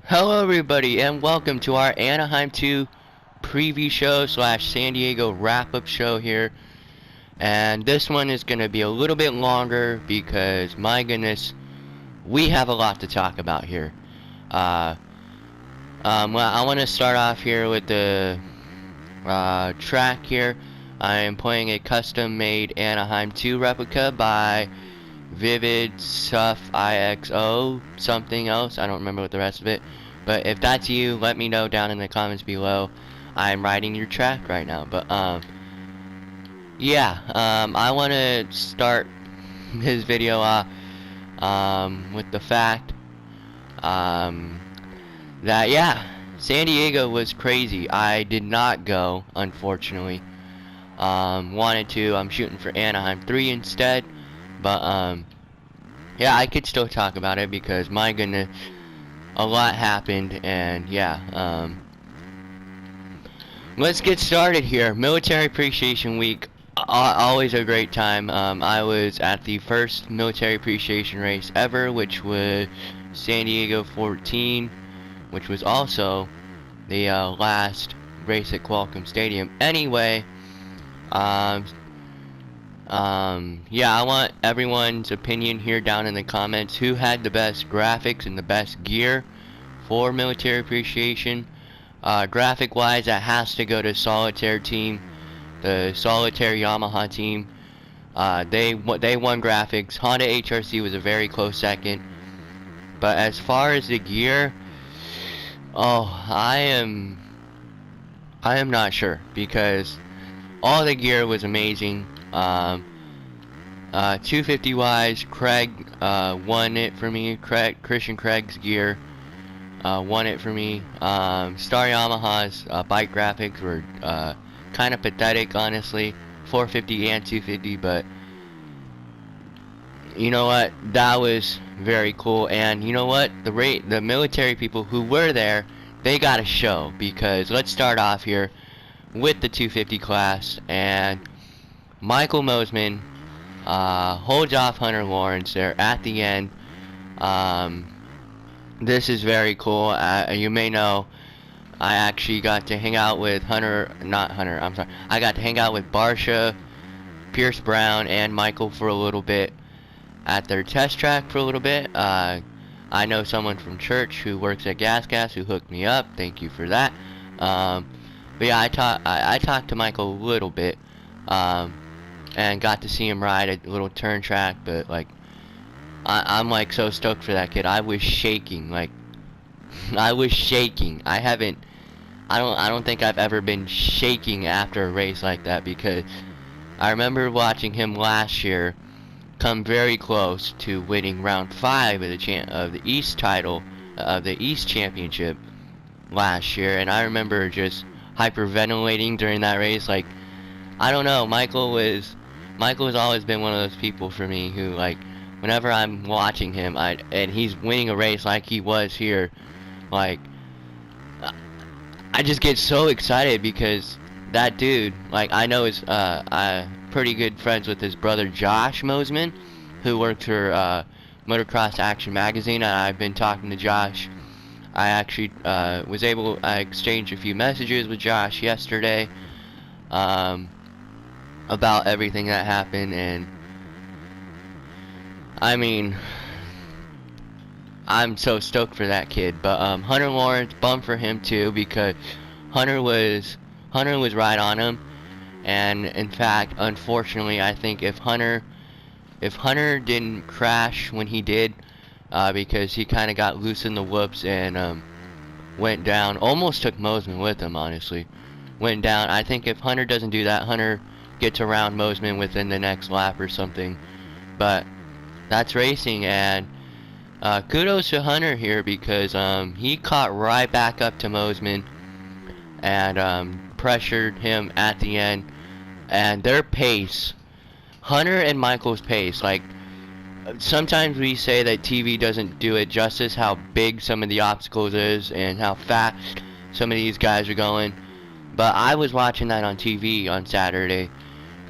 Hello everybody and welcome to our Anaheim 2 preview show slash San Diego wrap-up show here. And this one is going to be a little bit longer because, my goodness, we have a lot to talk about here. Well, I want to start off here with the track here. I am playing a custom-made Anaheim 2 replica by Vivid Suff IXO something else. I don't remember what the rest of it. But if that's you, let me know down in the comments below. I'm writing your track right now. But yeah, I want to start this video off with the fact that yeah, San Diego was crazy. I did not go, unfortunately. Wanted to. I'm shooting for Anaheim 3 instead. But yeah, I could still talk about it because, my goodness, a lot happened. And yeah, let's get started here. Military Appreciation Week, always a great time. I was at the first military appreciation race ever, which was San Diego 14, which was also the last race at Qualcomm Stadium. Anyway, yeah, I want everyone's opinion here down in the comments. Who had the best graphics and the best gear for military appreciation? Graphic wise, that has to go to Solitaire team, the Solitaire Yamaha team. They won graphics. Honda HRC was a very close second. But as far as the gear, oh, I am not sure, because all the gear was amazing. 250 wise, Craig won it for me. Christian Craig's gear won it for me. Star Yamaha's bike graphics were kind of pathetic, honestly. 450 and 250, but you know what? That was very cool. And you know what? The military people who were there, they got a show, because let's start off here with the 250 class. And Michael Mosman holds off Hunter Lawrence there at the end. This is very cool. You may know, I actually got to hang out with I got to hang out with Barsha, Pierce Brown, and Michael for a little bit at their test track for a little bit. I know someone from church who works at Gas who hooked me up. Thank you for that. But yeah, I talked to Michael a little bit. And got to see him ride a little turn track. But like, I'm like so stoked for that kid. I was shaking, like I was shaking. I don't think I've ever been shaking after a race like that, because I remember watching him last year come very close to winning round 5 of the East title of the East Championship last year, and I remember just hyperventilating during that race. Like, I don't know, Michael has always been one of those people for me who, like, whenever I'm watching him, and he's winning a race like he was here, like, I just get so excited, because that dude, like, I know is pretty good friends with his brother Josh Mosman, who works for Motocross Action Magazine. And I've been talking to Josh. I actually I exchanged a few messages with Josh yesterday about everything that happened, and I mean, I'm so stoked for that kid. But Hunter Lawrence, bummed for him too, because Hunter was right on him. And in fact, unfortunately, I think if Hunter didn't crash when he did, because he kind of got loose in the whoops and went down, almost took Mosman with him, honestly. Went down. I think if Hunter doesn't do that, Hunter gets around Mosman within the next lap or something. But that's racing, and kudos to Hunter here, because he caught right back up to Mosman and pressured him at the end. And their pace, Hunter and Michael's pace, like, sometimes we say that TV doesn't do it justice how big some of the obstacles is and how fast some of these guys are going. But I was watching that on TV on Saturday,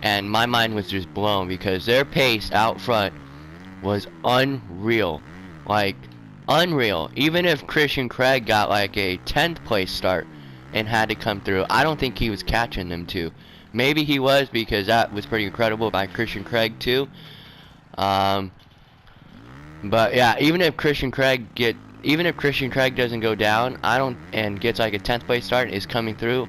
and my mind was just blown, because their pace out front was unreal. Like, unreal. Even if Christian Craig got like a 10th place start and had to come through, I don't think he was catching them too. Maybe he was, because that was pretty incredible by Christian Craig too. But yeah, even if Christian Craig doesn't go down, and gets like a 10th place start and is coming through,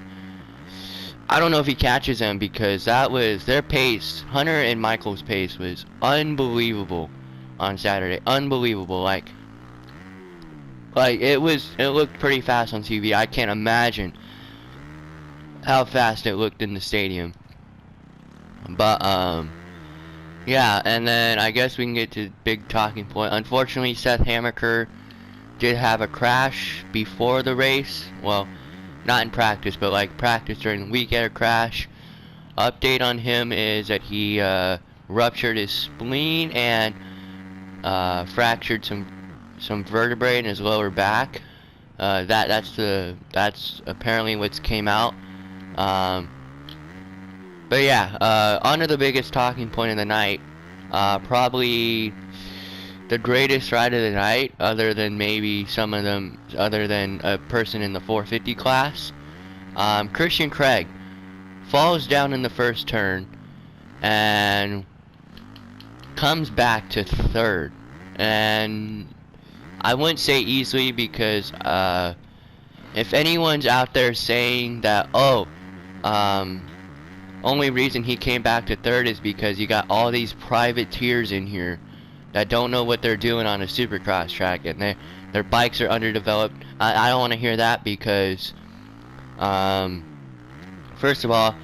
I don't know if he catches them, because that was their pace. Hunter and Michael's pace was unbelievable on Saturday. Unbelievable. Like it looked pretty fast on TV. I can't imagine how fast it looked in the stadium. But yeah, and then I guess we can get to the big talking point. Unfortunately, Seth Hammaker did have a crash before the race. Well, not in practice, but like practice during the week, had a crash. Update on him is that he ruptured his spleen and fractured some vertebrae in his lower back. That's apparently what's came out. But yeah, on to the biggest talking point of the night. Probably the greatest ride of the night, other than maybe some of them, other than a person in the 450 class. Christian Craig falls down in the first turn and comes back to third. And I wouldn't say easily, because if anyone's out there saying that, only reason he came back to third is because you got all these privateers in here that don't know what they're doing on a Supercross track, and their bikes are underdeveloped. I don't want to hear that, because first of all,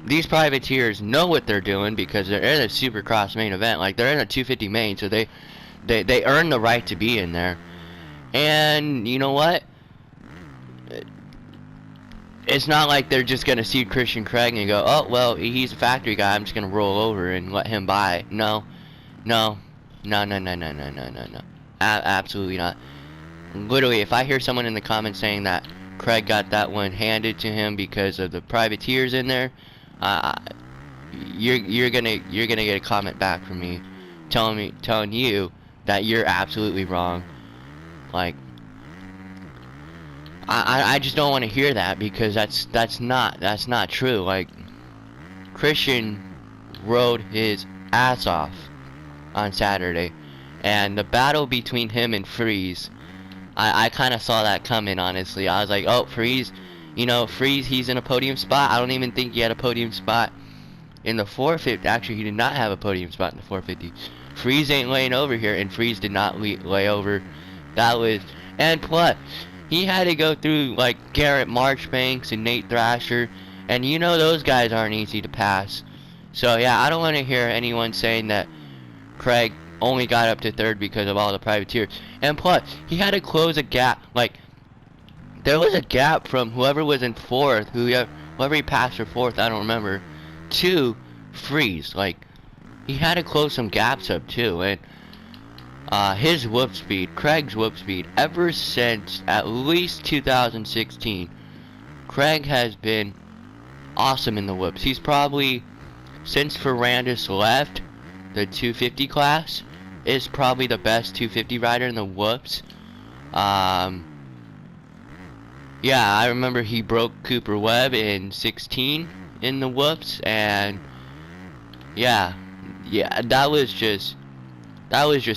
these privateers know what they're doing, because they're in a Supercross main event. Like, they're in a 250 main, so they earn the right to be in there. And you know what? It's not like they're just gonna see Christian Craig and go, oh well, he's a factory guy, I'm just gonna roll over and let him by. No. Absolutely not. Literally, if I hear someone in the comments saying that Craig got that one handed to him because of the privateers in there, you're gonna get a comment back from me telling you that you're absolutely wrong. Like, I just don't want to hear that, because that's not true. Like, Christian rode his ass off on Saturday, and the battle between him and Freeze, I kind of saw that coming, honestly. I was like, oh, Freeze, Freeze, he's in a podium spot. I don't even think he had a podium spot in the 450. Actually, he did not have a podium spot in the 450. Freeze ain't laying over here, and Freeze did not lay over. And plus, he had to go through like Garrett Marchbanks and Nate Thrasher, and those guys aren't easy to pass. So yeah, I don't want to hear anyone saying that Craig only got up to third because of all the privateers. And plus, he had to close a gap. Like, there was a gap from whoever was in fourth, whoever he passed for fourth, I don't remember, to Freeze. Like, he had to close some gaps up too. And his whoop speed, Craig's whoop speed, ever since at least 2016, Craig has been awesome in the whoops. He's probably, since Ferrandis left, the 250 class, is probably the best 250 rider in the whoops. Yeah, I remember he broke Cooper Webb in 16 in the whoops, and yeah, that was just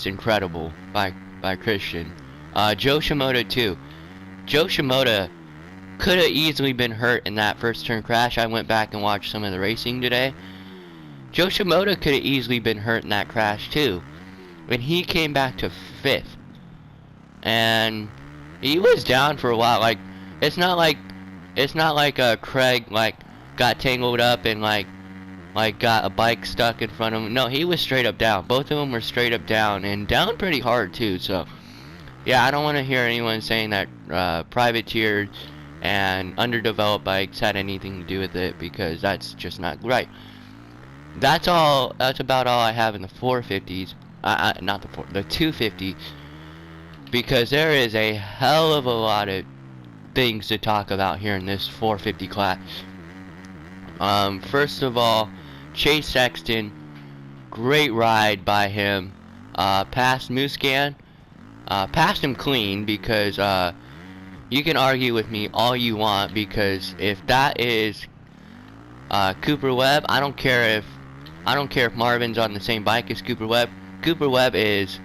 incredible by Christian. Joe Shimoda too. Joe Shimoda could have easily been hurt in that first turn crash. I went back and watched some of the racing today. Joe Shimoda could have easily been hurt in that crash too. When he came back to fifth, and he was down for a while. Like, it's not like Craig like got tangled up and like got a bike stuck in front of him. No, he was straight up down. Both of them were straight up down, and down pretty hard too. So yeah, I don't want to hear anyone saying that privateers and underdeveloped bikes had anything to do with it, because that's just not right. That's about all I have in the 450s. Not the 250s, because there is a hell of a lot of things to talk about here in this 450 class. First of all, Chase Sexton, great ride by him. Past Muscan, passed him clean because you can argue with me all you want, because if that is Cooper Webb, I don't care if Marvin's on the same bike as Cooper Webb. Cooper Webb is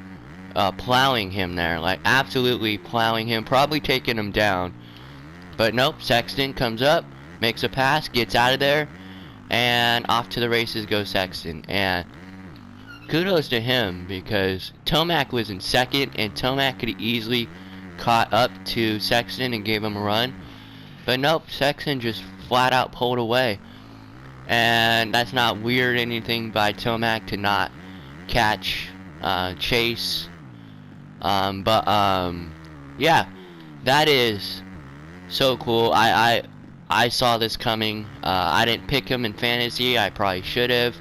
plowing him there, like absolutely plowing him, probably taking him down. But nope, Sexton comes up, makes a pass, gets out of there, and off to the races goes Sexton. And kudos to him, because Tomac was in second, and Tomac could have easily caught up to Sexton and gave him a run. But nope, Sexton just flat out pulled away. And that's not weird anything by Tomac to not catch Chase. Yeah, that is so cool. I saw this coming. I didn't pick him in fantasy. I probably should have.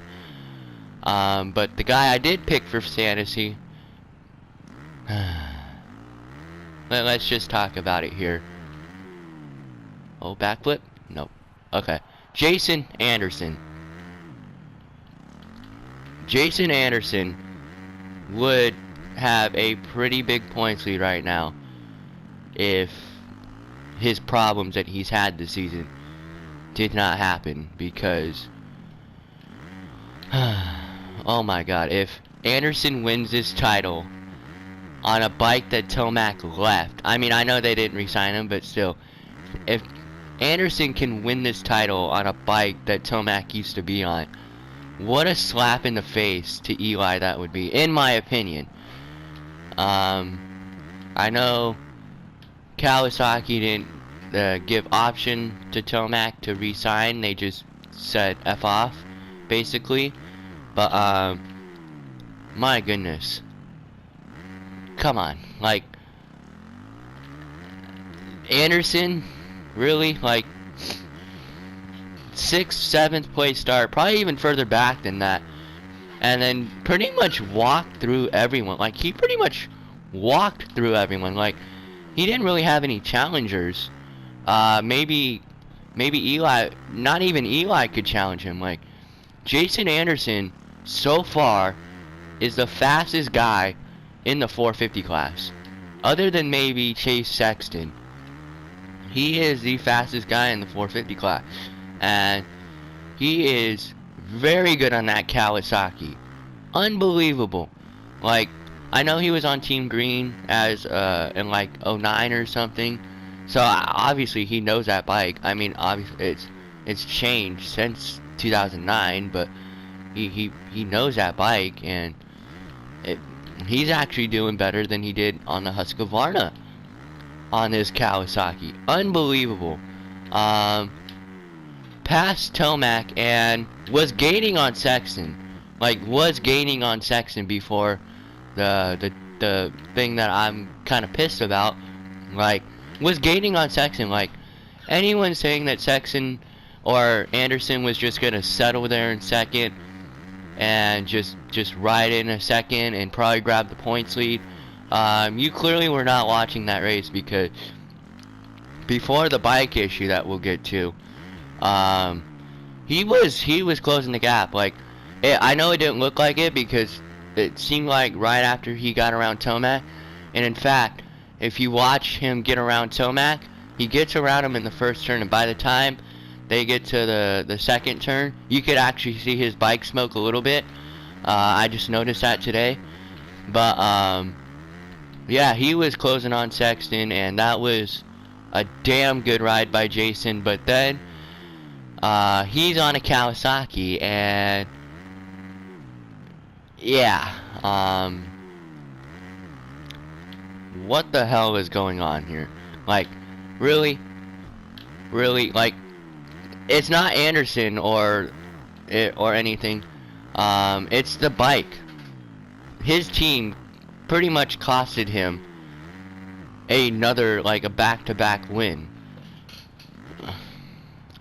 But the guy I did pick for fantasy, let's just talk about it here. Oh, backflip? Nope. Okay. Jason Anderson. Jason Anderson would have a pretty big points lead right now if his problems that he's had this season did not happen, because oh my god, if Anderson wins this title on a bike that Tomac left, I mean, I know they didn't re-sign him, but still, if Anderson can win this title on a bike that Tomac used to be on, what a slap in the face to Eli that would be, in my opinion. I know Kawasaki didn't give option to Tomac to re-sign. They just said F off, basically. But, my goodness. Come on. Like, Anderson, really? Like, 6th, 7th place start, probably even further back than that, and then pretty much walked through everyone. Like, he pretty much walked through everyone. Like, he didn't really have any challengers. Maybe Eli, not even Eli could challenge him. Like, Jason Anderson so far is the fastest guy in the 450 class, other than maybe Chase Sexton. He is the fastest guy in the 450 class, and he is very good on that Kawasaki. Unbelievable. Like, I know he was on Team Green as in like '09 or something, so obviously he knows that bike. I mean, obviously it's changed since 2009, but he knows that bike, and he's actually doing better than he did on the Husqvarna on this Kawasaki. Unbelievable. Passed Tomac and was gaining on Sexton. Like, was gaining on Sexton before the thing that I'm kind of pissed about. Like, was gaining on Sexton. Like, anyone saying that Sexton or Anderson was just gonna settle there in second and just ride in a second and probably grab the points lead, you clearly were not watching that race, because before the bike issue that we'll get to, he was closing the gap. Like, I know it didn't look like it, because it seemed like right after he got around Tomac, and in fact, if you watch him get around Tomac, he gets around him in the first turn, and by the time they get to the second turn, you could actually see his bike smoke a little bit. I just noticed that today. But yeah, he was closing on Sexton, and that was a damn good ride by Jason. But then he's on a Kawasaki, and yeah, what the hell is going on here? Like, really, like, it's not Anderson or anything. It's the bike. His team pretty much costed him another, like, a back-to-back win.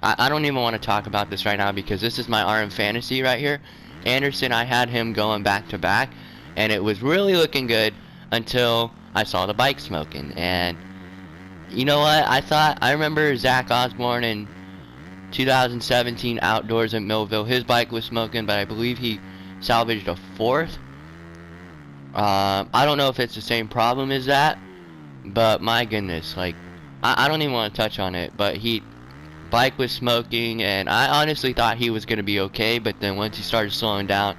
I don't even want to talk about this right now, because this is my RM fantasy right here. Anderson, I had him going back-to-back, and it was really looking good until I saw the bike smoking. And you know what? I remember Zach Osborne in 2017 outdoors at Millville. His bike was smoking, but I believe he salvaged a 4th I don't know if it's the same problem as that, but my goodness, like, I don't even want to touch on it, but bike was smoking, and I honestly thought he was going to be okay, but then once he started slowing down,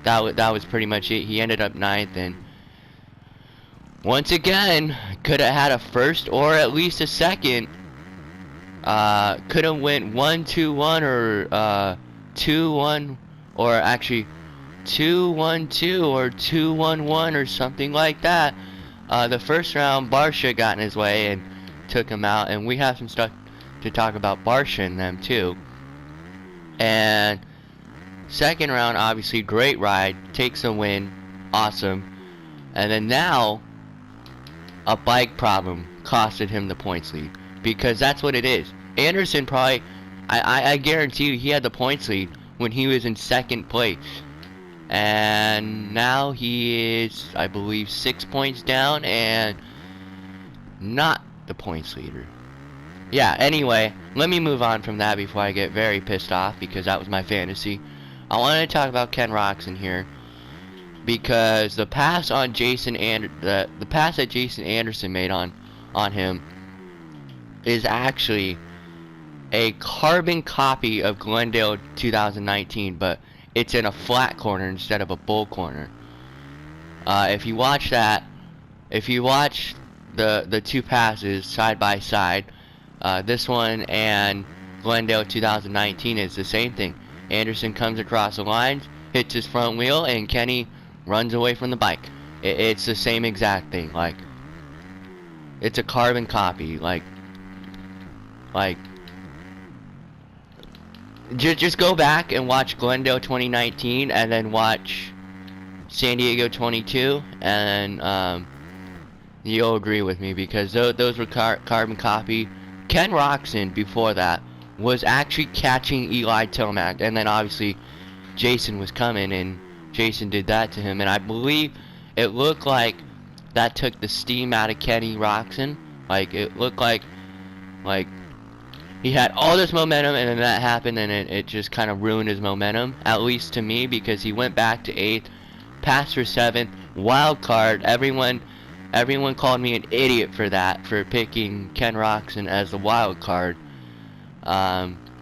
that was pretty much it. He ended up ninth, and once again, could have had a first or at least a second. Could have went 1-2-1 or 2-1, or actually 2-1-2 or 2-1-1 or something like that. The first round, Barsha got in his way and took him out, and we have some stuff to talk about Barsha and them too. And second round, obviously great ride, takes a win, awesome. And then now, a bike problem costed him the points lead, because that's what it is. Anderson probably, I guarantee you, he had the points lead when he was in second place. And now he is, I believe, 6 points down and not the points leader. Yeah, anyway, let me move on from that before I get very pissed off, because that was my fantasy. I wanted to talk about Ken Roczen here, because the pass on the pass that Jason Anderson made on him is actually a carbon copy of Glendale 2019, but it's in a flat corner instead of a bull corner. If you watch that, if you watch the two passes side by side, this one and Glendale 2019 is the same thing. Anderson comes across the lines, hits his front wheel, and Kenny runs away from the bike. It's the same exact thing. Like, it's a carbon copy. Like just go back and watch Glendale 2019 and then watch San Diego 22, and you'll agree with me, because those were carbon copy. Ken Roczen before that was actually catching Eli Tomac, and then obviously Jason was coming and Jason did that to him, and I believe it looked like that took the steam out of Kenny Roczen. Like, it looked like he had all this momentum, and then that happened, and it just kind of ruined his momentum, at least to me, because he went back to 8th, passed for 7th, wild card. Everyone called me an idiot for that, for picking Ken Roczen as the wild card,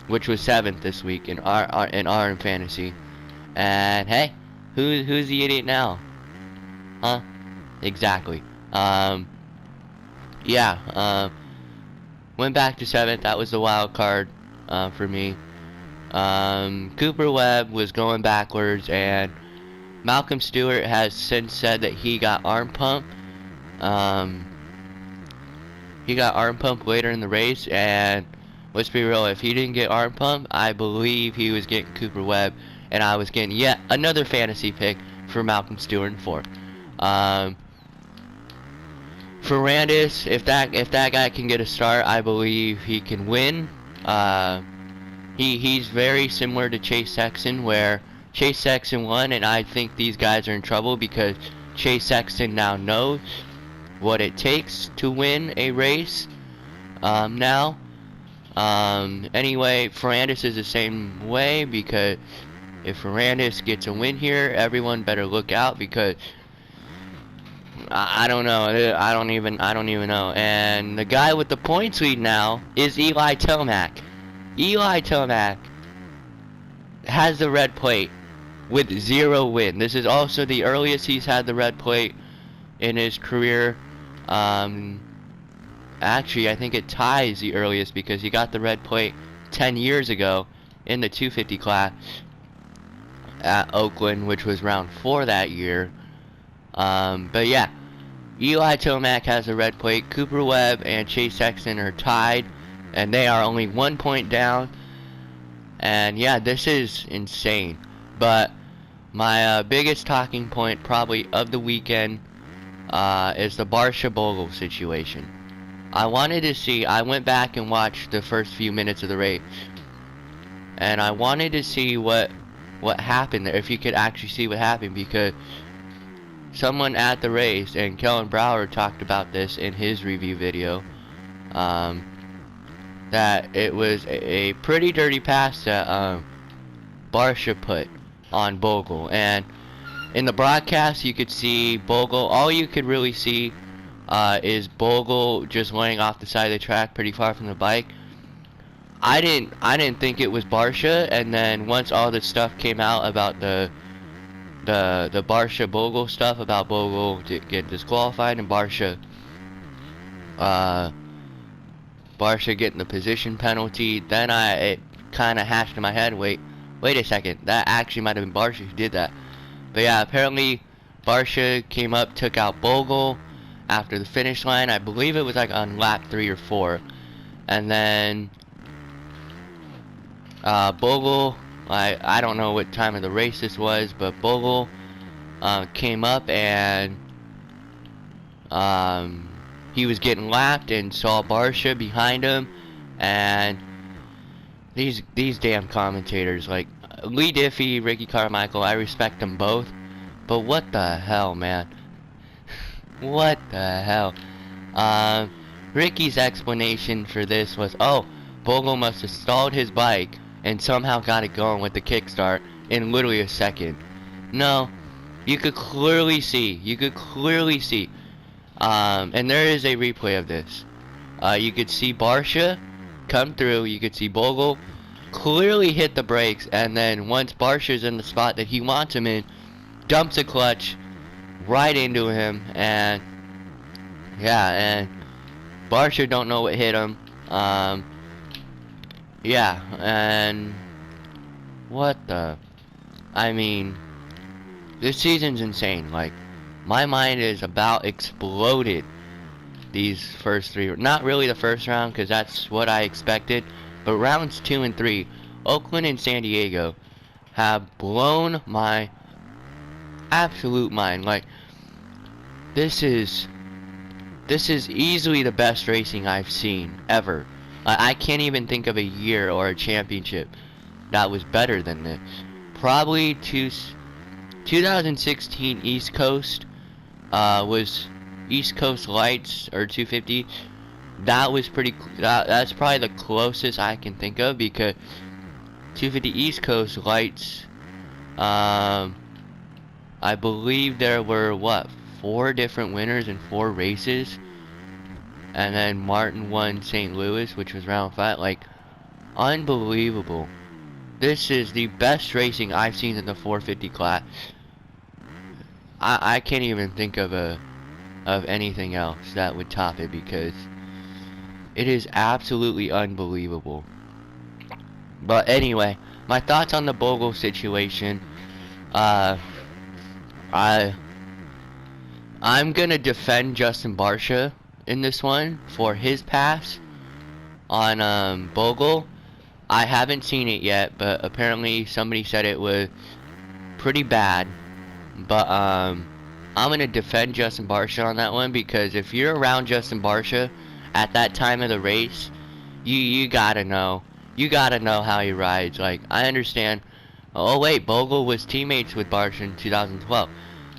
which was 7th this week in our fantasy. And hey, who's the idiot now? Huh? Exactly. Yeah. Went back to 7th. That was the wild card for me. Cooper Webb was going backwards, and Malcolm Stewart has since said that he got arm pump. He got arm pump later in the race, and let's be real, if he didn't get arm pump, I believe he was getting Cooper Webb, and I was getting yet another fantasy pick for Malcolm Stewart in 4th. Ferrandis, if that guy can get a start, I believe he can win. He's very similar to Chase Sexton, where Chase Sexton won, and I think these guys are in trouble because Chase Sexton now knows what it takes to win a race. Now, anyway, Ferrandis is the same way, because if Ferrandis gets a win here, everyone better look out, because I don't know. I don't even know. And the guy with the points lead now is Eli Tomac. Eli Tomac has the red plate with 0 win. This is also the earliest he's had the red plate in his career. Actually, I think it ties the earliest, because he got the red plate 10 years ago in the 250 class at Oakland, which was round 4 that year. But yeah, Eli Tomac has a red plate. Cooper Webb and Chase Sexton are tied, and they are only 1 point down. And yeah, this is insane. But my biggest talking point probably of the weekend is the Barsha Bogle situation. I went back and watched the first few minutes of the race, and I wanted to see what happened there, if you could actually see what happened, because someone at the race, and Kellen Brower talked about this in his review video, that it was a pretty dirty pass that Barsha put on Bogle. And In the broadcast, you could see Bogle. All you could really see is Bogle just laying off the side of the track, pretty far from the bike. I didn't think it was Barsha, and then once all the stuff came out about the Barsha Bogle stuff about Bogle to get disqualified and Barsha getting the position penalty, then it kind of hashed in my head. Wait a second, that actually might have been Barsha who did that. But yeah, apparently Barsha came up, took out Bogle after the finish line. I believe it was like on lap 3 or 4, and then Bogle, I don't know what time of the race this was, but Bogle came up and he was getting lapped and saw Barsha behind him, and these damn commentators, like Lee Diffie, Ricky Carmichael, I respect them both, but what the hell, man? What the hell? Ricky's explanation for this was, oh, Bogle must have stalled his bike and somehow got it going with the kickstart in literally a second. No, you could clearly see, and there is a replay of this. You could see Barsha come through, you could see Bogle clearly hit the brakes, and then once Barsha's in the spot that he wants him in, dumps a clutch right into him, and yeah, and Barsha don't know what hit him. Yeah, and what the, I mean, this season's insane. Like, my mind is about exploded these first 3, not really the first round, because that's what I expected, but rounds 2 and 3, Oakland and San Diego have blown my absolute mind. Like, this is easily the best racing I've seen ever. I can't even think of a year or a championship that was better than this. Probably 2016 East Coast was East Coast Lights or 250. That was pretty. That's probably the closest I can think of, because 250 East Coast Lights. I believe there were 4 different winners in 4 races. And then Martin won St. Louis, which was round 5. Like, unbelievable. This is the best racing I've seen in the 450 class. I can't even think of anything else that would top it, because it is absolutely unbelievable. But anyway, my thoughts on the Bogle situation. I'm gonna defend Justin Barsha in this one for his pass on Bogle. I haven't seen it yet, but apparently somebody said it was pretty bad. But I'm gonna defend Justin Barsha on that one, because if you're around Justin Barsha at that time of the race, you gotta know how he rides. Like, I understand. Oh wait, Bogle was teammates with Barsha in 2012,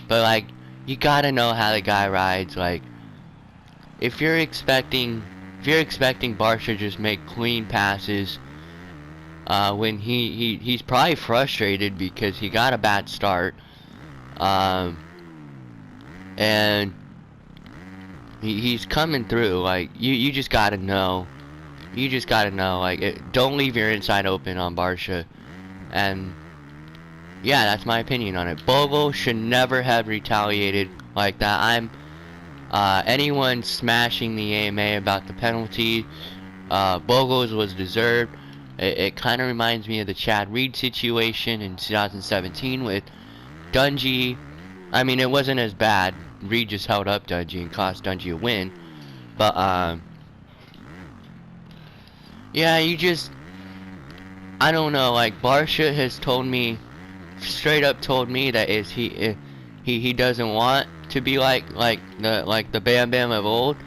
but like, you gotta know how the guy rides. Like, if you're expecting Barsha to just make clean passes, when he's probably frustrated because he got a bad start, and he's coming through. Like, you just gotta know, like, don't leave your inside open on Barsha. And yeah, that's my opinion on it. Bogle should never have retaliated like that. Anyone smashing the AMA about the penalty, Bogle's was deserved. It kind of reminds me of the Chad Reed situation in 2017 with Dungey. I mean, it wasn't as bad. Reed just held up Dungey and cost Dungey a win. But yeah, I don't know. Like, Barsha has told me, straight up told me, that he doesn't want to be like the Bam Bam of old,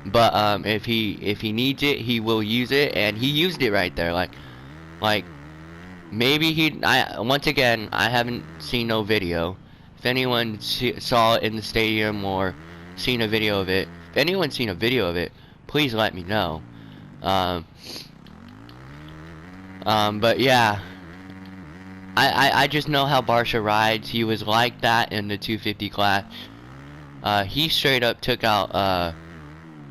but if he needs it, he will use it, and he used it right there. Like maybe once again, I haven't seen no video. If anyone saw it in the stadium or seen a video of it, if anyone's seen a video of it, please let me know. But yeah, I just know how Barsha rides. He was like that in the 250 class. He straight up took out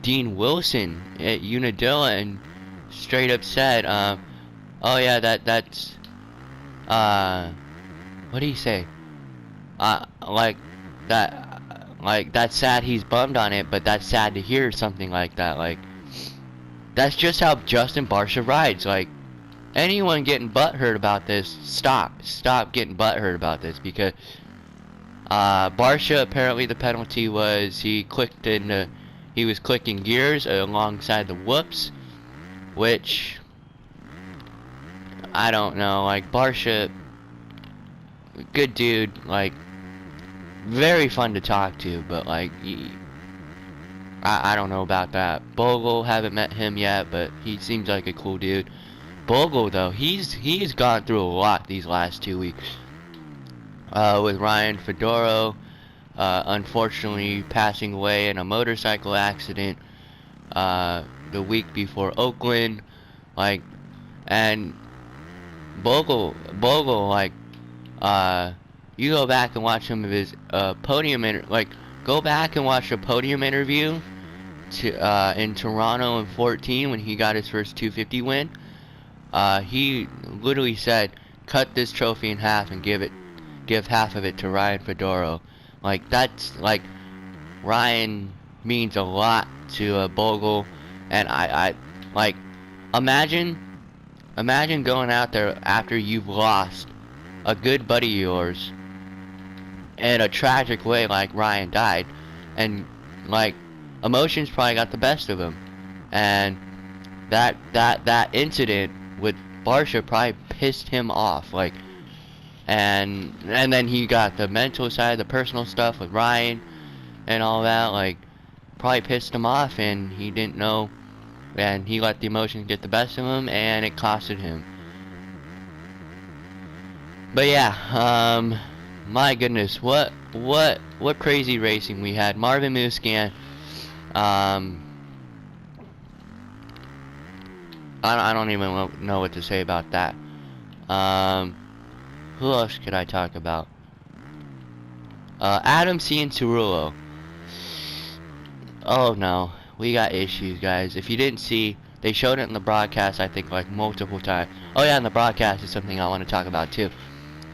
Dean Wilson at Unadilla and straight up said, oh yeah, that's what did he say? Like that's sad he's bummed on it, but that's sad to hear something like that. Like, that's just how Justin Barsha rides. Like, anyone getting butthurt about this, stop getting butthurt about this, because Barsha, apparently the penalty was he was clicking gears alongside the whoops, which I don't know. Like, Barsha, good dude, like very fun to talk to, but like I don't know about that. Bogle, haven't met him yet, but he seems like a cool dude. Bogle though, he's gone through a lot these last 2 weeks. With Ryan Fedoro, unfortunately passing away in a motorcycle accident the week before Oakland, like, and Bogle, like, you go back and watch some of his podium go back and watch a podium interview in Toronto in 14 when he got his first 250 win. He literally said, cut this trophy in half and give half of it to Ryan Fedoro. Like, that's, like, Ryan means a lot to Bogle, and I like, imagine going out there after you've lost a good buddy of yours in a tragic way, like Ryan died, and like emotions probably got the best of him, and that incident with Barsha probably pissed him off, like, and then he got the mental side, the personal stuff with Ryan and all that, like, probably pissed him off, and he didn't know, and he let the emotions get the best of him, and it costed him. But yeah, my goodness, what crazy racing we had. Marvin Musquin, I don't even know what to say about that. Who else could I talk about? Adam Cianciarulo. Oh no, we got issues, guys. If you didn't see, they showed it in the broadcast, I think, like, multiple times. Oh yeah, in the broadcast is something I want to talk about too.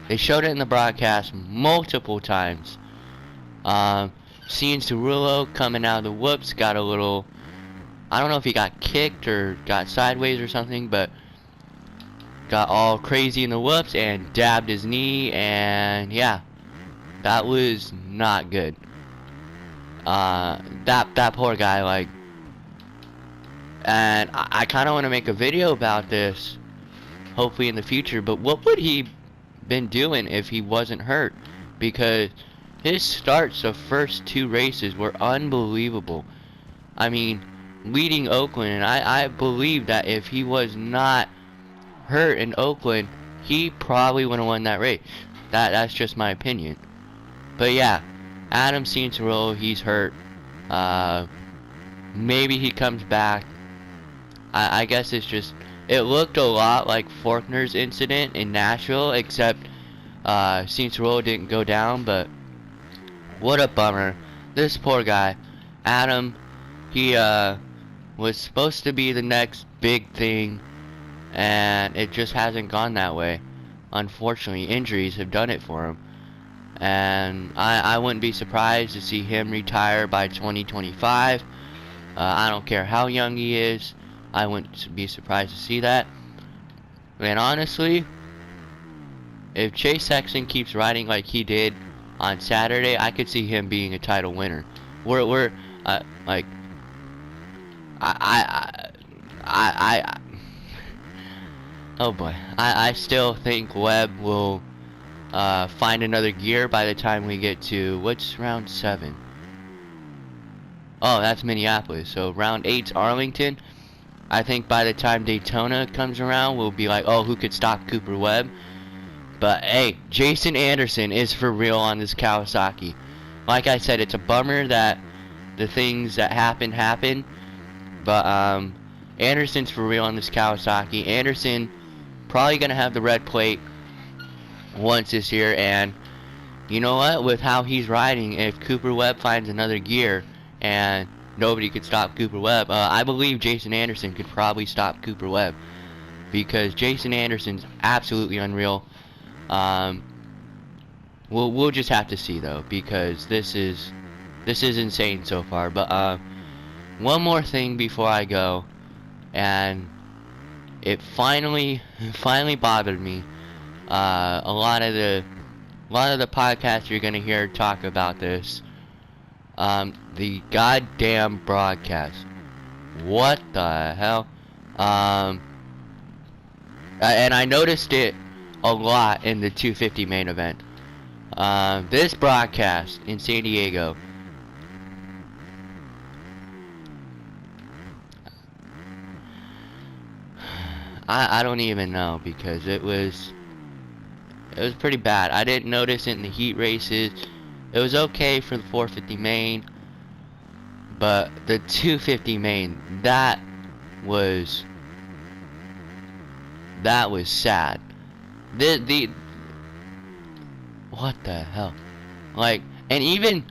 They showed it in the broadcast multiple times. Cianciarulo coming out of the whoops got a little, I don't know if he got kicked or got sideways or something, but got all crazy in the whoops and dabbed his knee, and yeah, that was not good. That poor guy, like, and I kind of want to make a video about this, hopefully in the future, but what would he been doing if he wasn't hurt? Because his starts of first 2 races were unbelievable. I mean, leading Oakland, and I believe that if he was not hurt in Oakland, he probably would have won that race. That's just my opinion. But yeah, Adam Cianciarulo, he's hurt. Maybe he comes back. I guess it's just, it looked a lot like Faulkner's incident in Nashville, except Cianciarulo didn't go down, but what a bummer. This poor guy, Adam, he was supposed to be the next big thing, and it just hasn't gone that way. Unfortunately, injuries have done it for him, and I wouldn't be surprised to see him retire by 2025. I don't care how young he is, I wouldn't be surprised to see that. And honestly, if Chase Sexton keeps riding like he did on Saturday, I could see him being a title winner. We're like, oh boy, I still think Webb will find another gear by the time we get to, what's round 7? Oh, that's Minneapolis. So round 8's Arlington. I think by the time Daytona comes around, we'll be like, oh, who could stop Cooper Webb? But hey, Jason Anderson is for real on this Kawasaki. Like I said, it's a bummer that the things that happen, but Anderson's for real on this Kawasaki. Anderson probably gonna have the red plate once this year, and you know what? With how he's riding, if Cooper Webb finds another gear and nobody could stop Cooper Webb, I believe Jason Anderson could probably stop Cooper Webb, because Jason Anderson's absolutely unreal. We'll just have to see though, because this is insane so far. But one more thing before I go, and it finally bothered me. A lot of the podcasts you're gonna hear talk about this. The goddamn broadcast. What the hell? And I noticed it a lot in the 250 main event. This broadcast in San Diego. I don't even know, because it was pretty bad. I didn't notice it in the heat races. It was okay for the 450 main, but the 250 main, that was sad. The what the hell? Like, and even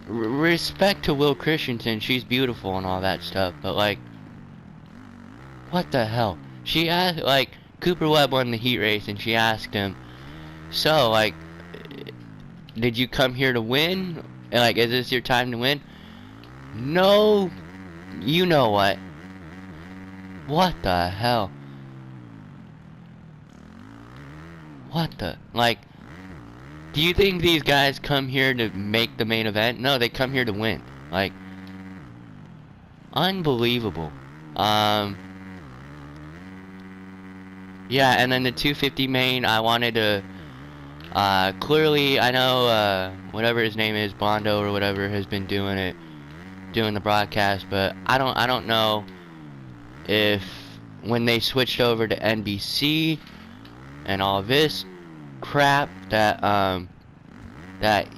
respect to Will Christensen, she's beautiful and all that stuff, but like, what the hell? She asked, like, Cooper Webb won the heat race, and she asked him, so, like, did you come here to win? And, like, is this your time to win? No, you know what? What the hell? What the, like, do you think these guys come here to make the main event? No, they come here to win. Like, unbelievable. Yeah, and then the 250 main, I wanted to, clearly, I know, whatever his name is, Bondo or whatever, has been doing the broadcast, but I don't know if, when they switched over to NBC and all this crap, that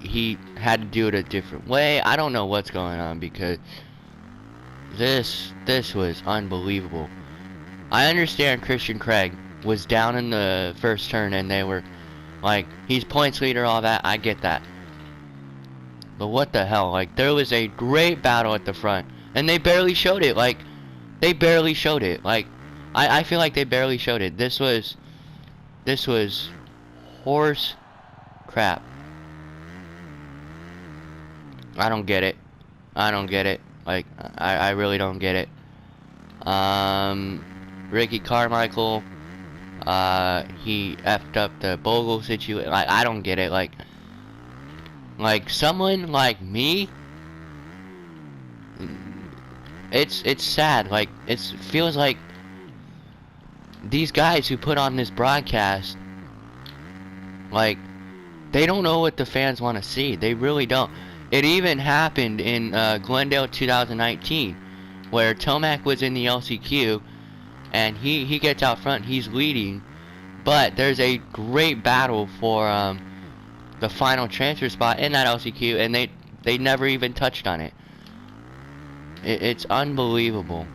he had to do it a different way. I don't know what's going on, because this was unbelievable. I understand Christian Craig was down in the first turn, and they were like, he's points leader, all that, I get that. But what the hell? Like, there was a great battle at the front, and they barely showed it. Like, they barely showed it. Like, I feel like they barely showed it. This was horse crap. I don't get it. Like, I really don't get it. Ricky Carmichael, he effed up the Bogle situation. Like, I don't get it. Like someone like me, it's sad. Like, it feels like these guys who put on this broadcast, like, they don't know what the fans want to see. They really don't. It even happened in Glendale 2019, where Tomac was in the LCQ, and he gets out front, he's leading, but there's a great battle for the final transfer spot in that LCQ, and they never even touched on it. It's unbelievable.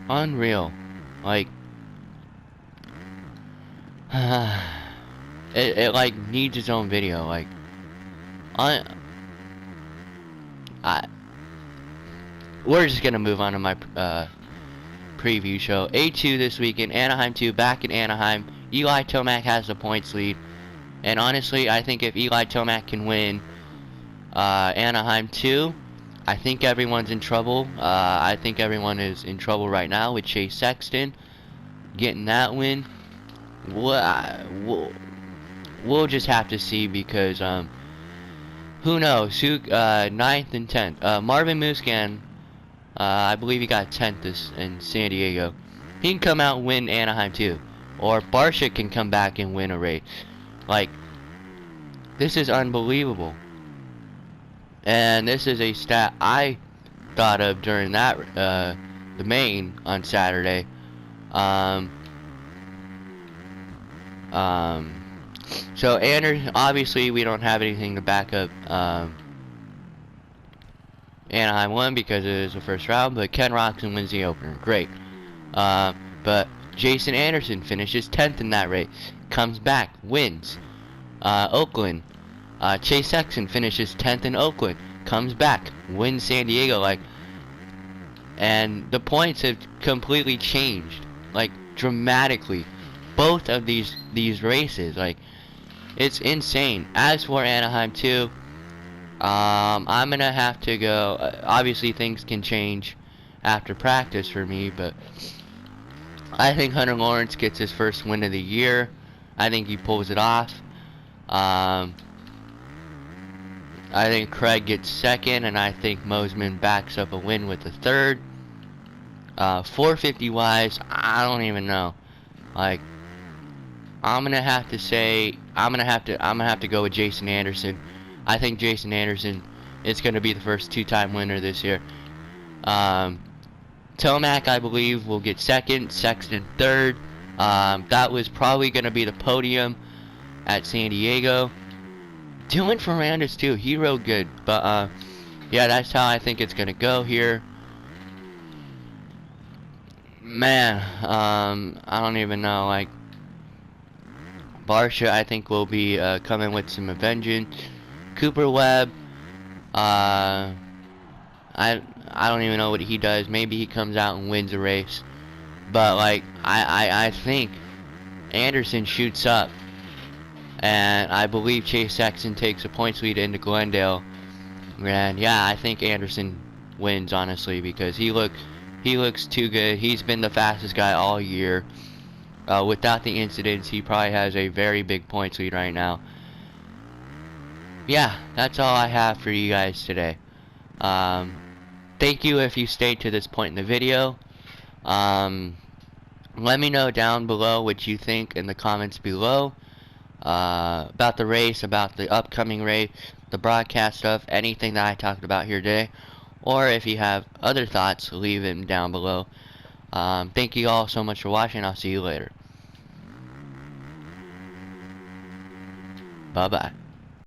Unreal. Like, it like needs its own video. Like, we're just gonna move on to my preview show. A2 this weekend, Anaheim 2, back in Anaheim. Eli Tomac has the points lead, and honestly, I think if Eli Tomac can win Anaheim 2, I think everyone's in trouble. I think everyone is in trouble right now with Chase Sexton getting that win. We'll just have to see, because who knows? 9th and 10th. Marvin Musquin, I believe he got 10th in San Diego. He can come out and win Anaheim too. Or Barsha can come back and win a race. Like, this is unbelievable. And this is a stat I thought of during that the main on Saturday. So Anderson, obviously we don't have anything to back up Anaheim won because it was the first round, but Ken Roxon wins the opener. Great. But Jason Anderson finishes 10th in that race, comes back, wins. Oakland, Chase Sexton finishes 10th in Oakland, comes back, wins San Diego, like, and the points have completely changed, like, dramatically. Both of these races, like, it's insane. As for Anaheim too, I'm gonna have to go. Obviously, things can change after practice for me, but I think Hunter Lawrence gets his first win of the year. I think he pulls it off. I think Craig gets second, and I think Mosman backs up a win with the third. 450 wise, I don't even know. Like, I'm gonna have to go with Jason Anderson. I think Jason Anderson is gonna be the first two-time winner this year. Tomac, I believe, will get second, Sexton third. That was probably gonna be the podium at San Diego. Dylan Ferrandis too, he rode good, but yeah, that's how I think it's gonna go here. Man, I don't even know. Like, Barsha, I think, will be coming with some vengeance. Cooper Webb, I don't even know what he does. Maybe he comes out and wins a race, but like I think Anderson shoots up, and I believe Chase Sexton takes a points lead into Glendale. And yeah, I think Anderson wins, honestly, because he looks too good. He's been the fastest guy all year. Without the incidents, he probably has a very big points lead right now. Yeah, that's all I have for you guys today. Thank you if you stayed to this point in the video. Let me know down below what you think in the comments below. About the race, about the upcoming race, the broadcast stuff, anything that I talked about here today. Or if you have other thoughts, leave them down below. Thank you all so much for watching. I'll see you later. Bye-bye.